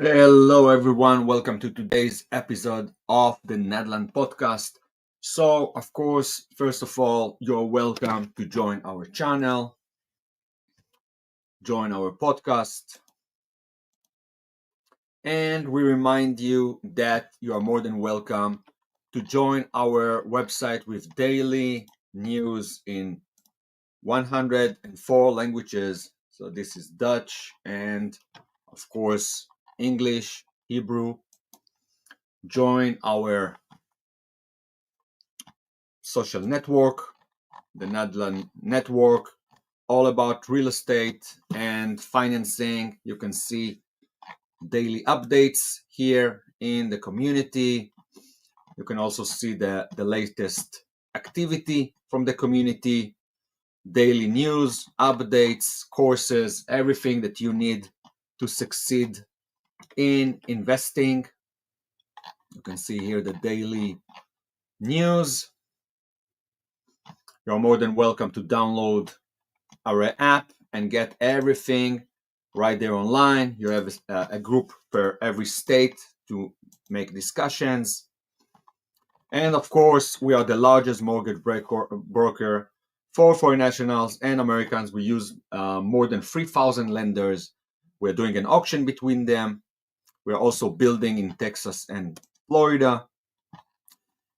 Hello, everyone. Welcome to today's episode of the Nadlan podcast. So, of course, first of all, you're welcome to join our channel, join our podcast, and we remind you that you are more than welcome to join our website with daily news in 104 languages. So, this is Dutch and, of course, English, Hebrew. Join our social network, the Nadlan network, all about real estate and financing. You can see daily updates here in the community. You can also see the latest activity from the community, daily news, updates, courses, everything that you need to succeed in investing. You can see here the daily news. You're more than welcome to download our app and get everything right there online. You have a group per every state to make discussions. And of course, we are the largest mortgage broker for foreign nationals and Americans. We use more than 3,000 lenders. We're doing an auction between them. We're also building in Texas and Florida.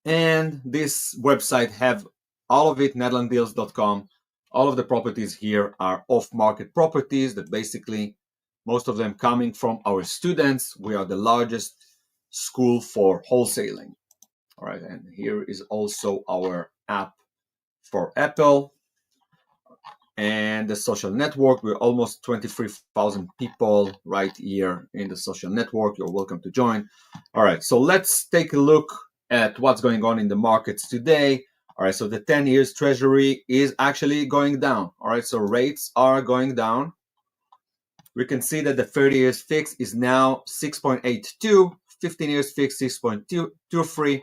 And this website have all of it, nadlanddeals.com. All of the properties here are off-market properties that basically, most of them coming from our students. We are the largest school for wholesaling. All right, and here is also our app for Apple and the social network. We're almost 23,000 people right here in the social network. You're welcome to join. All right, so let's take a look at what's going on in the markets today. All right, so the 10 years treasury is actually going down. All right, so rates are going down. We can see that the 30 years fix is now 6.82, 15 years fix 6.23.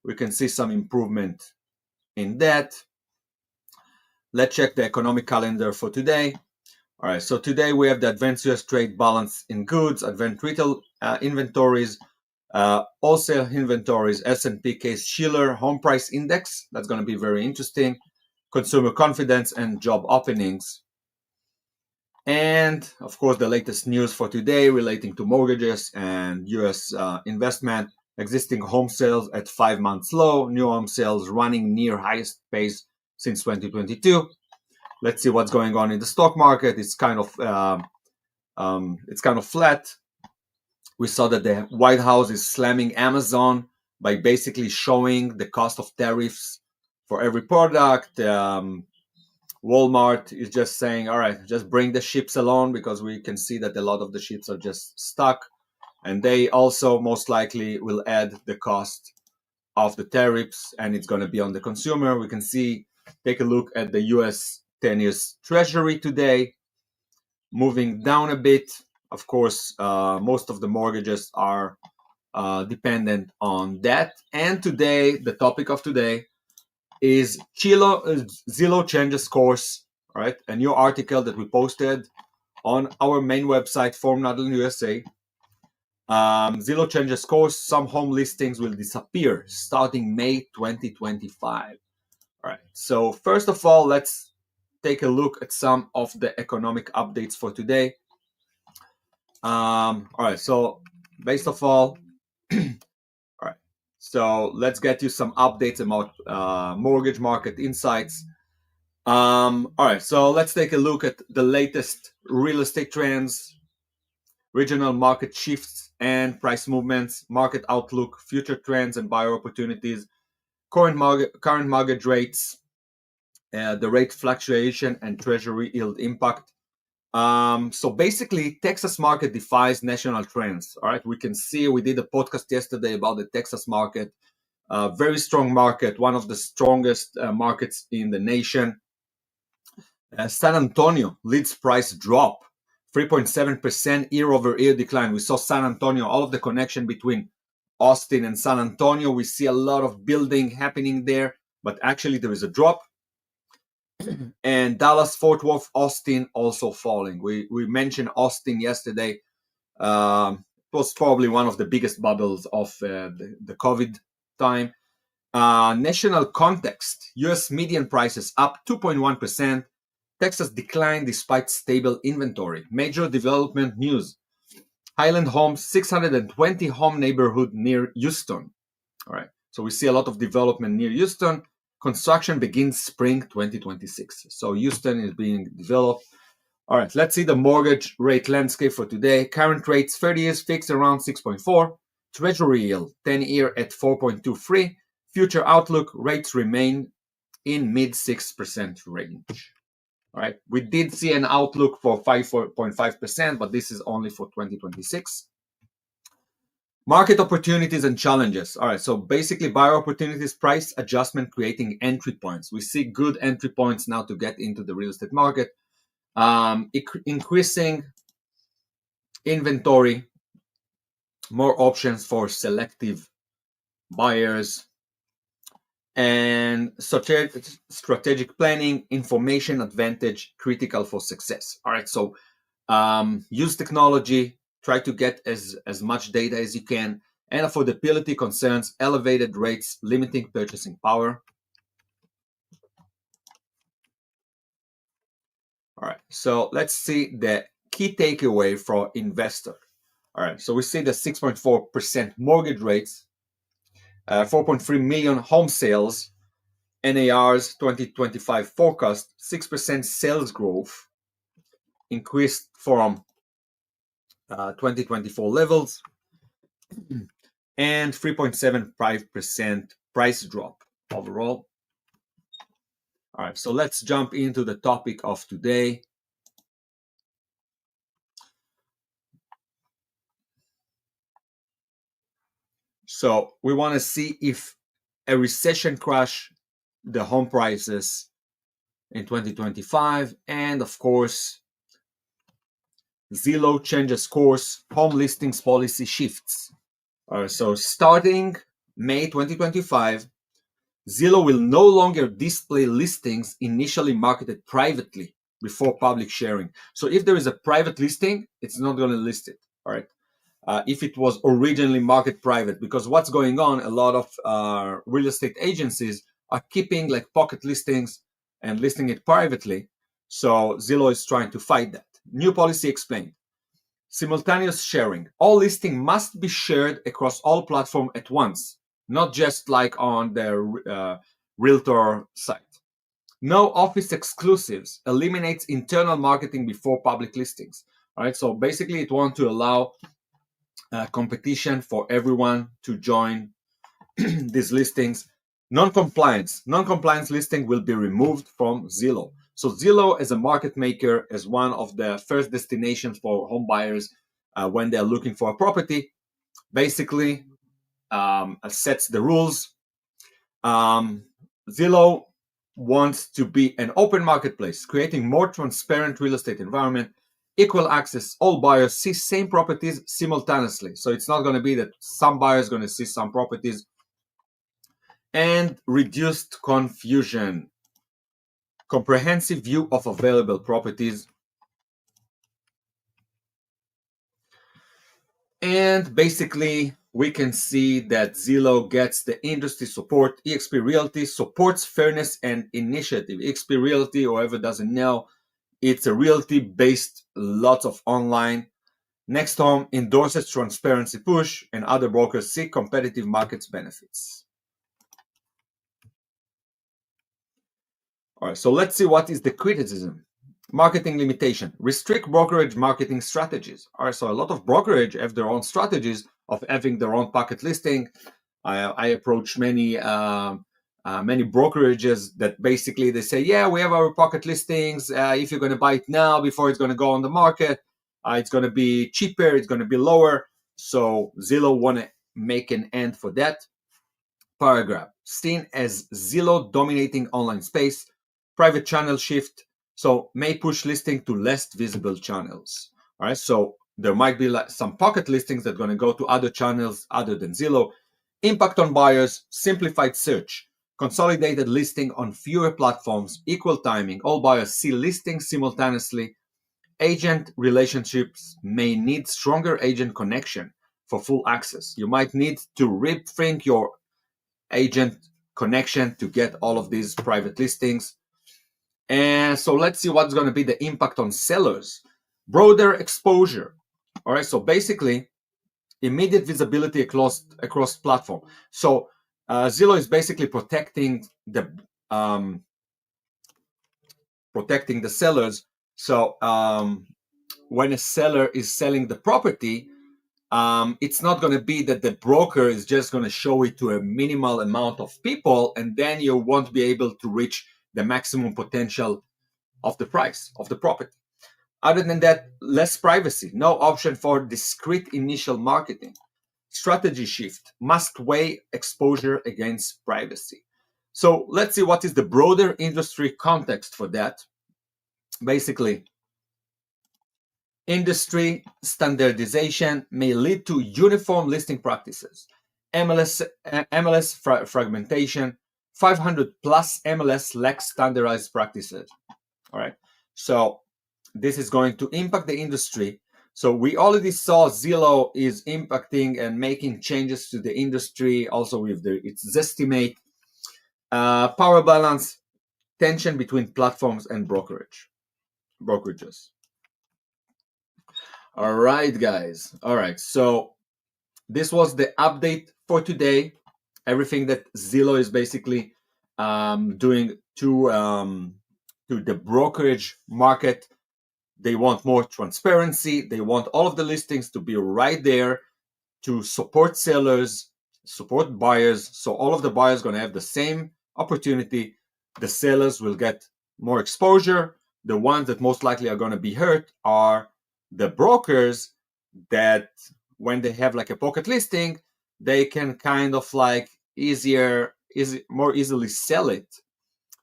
We can see some improvement in that. Let's check the economic calendar for today. All right, so today we have the advanced US trade balance in goods, advanced retail inventories, wholesale inventories, S&P Case-Shiller home price index. That's going to be very interesting. Consumer confidence and job openings. And of course, the latest news for today relating to mortgages and US investment. Existing home sales at 5 months low, new home sales running near highest pace since 2022. Let's see what's going on in the stock market. It's kind of flat. We saw that the White House is slamming Amazon by basically showing the cost of tariffs for every product. Walmart is just saying, all right, just bring the ships along, because we can see that a lot of the ships are just stuck. And they also most likely will add the cost of the tariffs, and it's going to be on the consumer. We can see, take a look at the US 10 years treasury today, moving down a bit. Of course, most of the mortgages are dependent on that. And today, the topic of today is Zillow changes course. All right, a new article that we posted on our main website, Forum Nadlan USA. Zillow changes course. Some home listings will disappear starting May 2025. All right, so first of all, let's take a look at some of the economic updates for today. All right, so based of all, all right, so let's get you some updates about mortgage market insights. All right, so let's take a look at the latest real estate trends, regional market shifts and price movements, market outlook, future trends and buyer opportunities, current mortgage rates, the rate fluctuation and treasury yield impact. So basically, Texas market defies national trends. All right, we can see, we did a podcast yesterday about the Texas market, very strong market, one of the strongest markets in the nation. San Antonio leads price drop, 3.7% year-over-year decline. We saw San Antonio, all of the connection between Austin and San Antonio. We see a lot of building happening there, but actually there is a drop. And Dallas, Fort Worth, Austin also falling. We mentioned Austin yesterday. was probably one of the biggest bubbles of the COVID time. National context, US median prices up 2.1%. Texas declined despite stable inventory. Major development news. Highland Homes, 620 home neighborhood near Houston. All right. So we see a lot of development near Houston. Construction begins spring 2026. So Houston is being developed. All right. Let's see the mortgage rate landscape for today. Current rates, 30 years fixed around 6.4. Treasury yield, 10-year at 4.23. Future outlook, rates remain in mid 6% range. All right, we did see an outlook for 5.5%, but this is only for 2026. Market opportunities and challenges. All right, so basically buyer opportunities, price adjustment, creating entry points. We see good entry points now to get into the real estate market. Increasing inventory, more options for selective buyers, and strategic planning, information advantage, critical for success. All right, so use technology, try to get as much data as you can, and affordability concerns, elevated rates, limiting purchasing power. All right, so let's see the key takeaway for investor. All right, so we see the 6.4% mortgage rates, 4.3 million home sales, NAR's 2025 forecast, 6% sales growth, increased from 2024 levels, and 3.75% price drop overall. All right, so let's jump into the topic of today. So we want to see if a recession crash the home prices in 2025, and of course, Zillow changes course, home listings policy shifts. So starting May 2025, Zillow will no longer display listings initially marketed privately before public sharing. So if there is a private listing, it's not going to list it. All right. If it was originally marketed private, because what's going on, a lot of real estate agencies are keeping like pocket listings and listing it privately. So Zillow is trying to fight that. New policy explained. Simultaneous sharing. All listing must be shared across all platforms at once, not just like on the realtor site. No office exclusives. Eliminates internal marketing before public listings. All right. So basically, it wants to allow competition for everyone to join these listings. Non-compliance listing will be removed from Zillow. So Zillow as a market maker, as one of the first destinations for home buyers when they're looking for a property, basically sets the rules. Zillow wants to be an open marketplace, creating more transparent real estate environment, equal access. All buyers see same properties simultaneously. So it's not going to be that some buyers going to see some properties. And reduced confusion. Comprehensive view of available properties. And basically, we can see that Zillow gets the industry support. eXp Realty supports fairness and initiative. eXp Realty, whoever doesn't know, it's a realty based lots of online. Next Home endorses transparency push, and other brokers seek competitive markets benefits. All right, so let's see what is the criticism. Marketing limitation. Restrict brokerage marketing strategies. All right, so a lot of brokerage have their own strategies of having their own pocket listing. I approach many brokerages that basically they say, yeah, we have our pocket listings. If you're going to buy it now before it's going to go on the market, it's going to be cheaper, it's going to be lower. So Zillow want to make an end for that. Paragraph. Seen as Zillow dominating online space. Private channel shift, so may push listing to less visible channels. All right, so there might be like some pocket listings that are going to go to other channels other than Zillow. Impact on buyers, simplified search, consolidated listing on fewer platforms, equal timing, all buyers see listings simultaneously. Agent relationships may need stronger agent connection. for full access. You might need to rethink your agent connection to get all of these private listings. And so let's see what's going to be the impact on sellers. Broader exposure. All right, so basically immediate visibility across platform. So Zillow is basically protecting the sellers. So when a seller is selling the property, it's not going to be that the broker is just going to show it to a minimal amount of people, and then you won't be able to reach the maximum potential of the price of the property. Other than that, less privacy, no option for discrete initial marketing. Strategy shift, must weigh exposure against privacy. So let's see what is the broader industry context for that. Basically, industry standardization may lead to uniform listing practices. MLS fragmentation, 500 plus MLS lack standardized practices. All right, so this is going to impact the industry. So we already saw Zillow is impacting and making changes to the industry, also with its Zestimate, power balance, tension between platforms and brokerages. All right, guys. All right, so this was the update for today. Everything that Zillow is basically doing to the brokerage market. They want more transparency. They want all of the listings to be right there to support sellers, support buyers. So all of the buyers are going to have the same opportunity. The sellers will get more exposure. The ones that most likely are going to be hurt are the brokers, that when they have like a pocket listing, they can kind of like more easily sell it,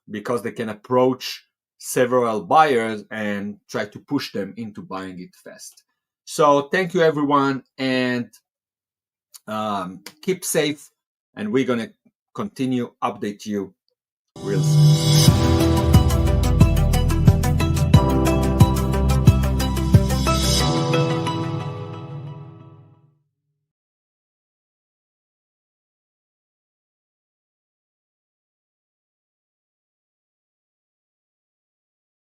because they can approach several buyers and try to push them into buying it fast. So thank you, everyone, and keep safe, and we're going to continue update you real soon.